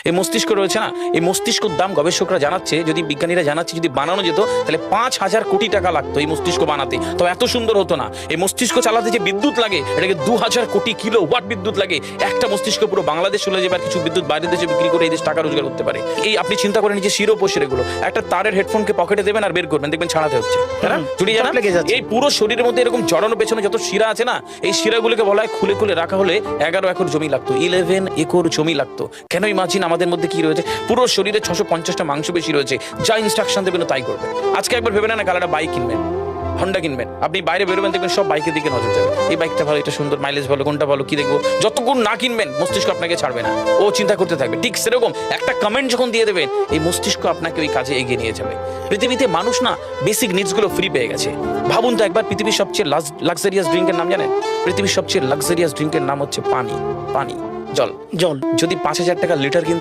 এই মস্তিষ্ক রয়েছে না, এই মস্তিষ্কর দাম গবেষকরা জানাচ্ছে, যদি বিজ্ঞানীরা জানাচ্ছে, যদি বানানো যেত তাহলে 5,000 কোটি টাকা লাগতো এই মস্তিষ্ক বানাতে। তো এত সুন্দর হতো না। এই মস্তিষ্ক চালাতে যে বিদ্যুৎ লাগে, এটাকে 2,000 কোটি কিলো ওয়াট বিদ্যুৎ লাগে। একটা মস্তিষ্ক পুরো বাংলাদেশ চলে যাবে, আর কিছু বিদ্যুৎ বাইরের দেশে বিক্রি করে এই দেশ টাকা রোজগার করতে পারে। এই আপনি চিন্তা করেন যে শিরোপোষের এগুলো, একটা তারের হেডফোনকে পকেটে দেবেন আর বের করবেন, দেখবেন ছাড়াতে হচ্ছে, তাই না? জুড়ে জানা এই পুরো শরীরের মধ্যে এরকম জড়ানো পেছনে যত শিরা আছে না, এই শিরাগুলোকে বলা হয় খুলে খুলে রাখা হলে 11 একর জমি লাগতো, 11 একর জমি লাগতো। কেন ইমাজিন আমাদের মধ্যে কি রয়েছে, পুরো শরীরে 650টা মাংসপেশি রয়েছে, যা ইনস্ট্রাকশন দেবেন তাই করবে। আজকে একবার ভেবে না, কাল একটা বাইক কিনবেন, হন্ডা কিনবেন, আপনি বাইরে বেরোবেন, দেখবেন সব বাইকের দিকে নজর যাবে। এই বাইকটা ভালো, এটা সুন্দর, মাইলেজ ভালো, কোনটা ভালো, কি দেখবো। যতক্ষণ না কিনবেন মস্তিষ্ক আপনাকে ছাড়বে না, ও চিন্তা করতে থাকবে। ঠিক সেরকম একটা কমেন্ট যখন দিয়ে দেবেন, এই মস্তিষ্ক আপনাকে ওই কাজে এগিয়ে নিয়ে যাবে। পৃথিবীতে মানুষ না বেসিক নিডস গুলো ফ্রি পেয়ে গেছে। ভাবুন তো একবার, পৃথিবীর সবচেয়ে লাক্সারিয়াস ড্রিঙ্কের নাম জানেন? পৃথিবীর সবচেয়ে লাক্সারিয়াস ড্রিঙ্কের নাম হচ্ছে পানি। পানি, জল। জল যদি 5,000 টাকা লিটার কিনতে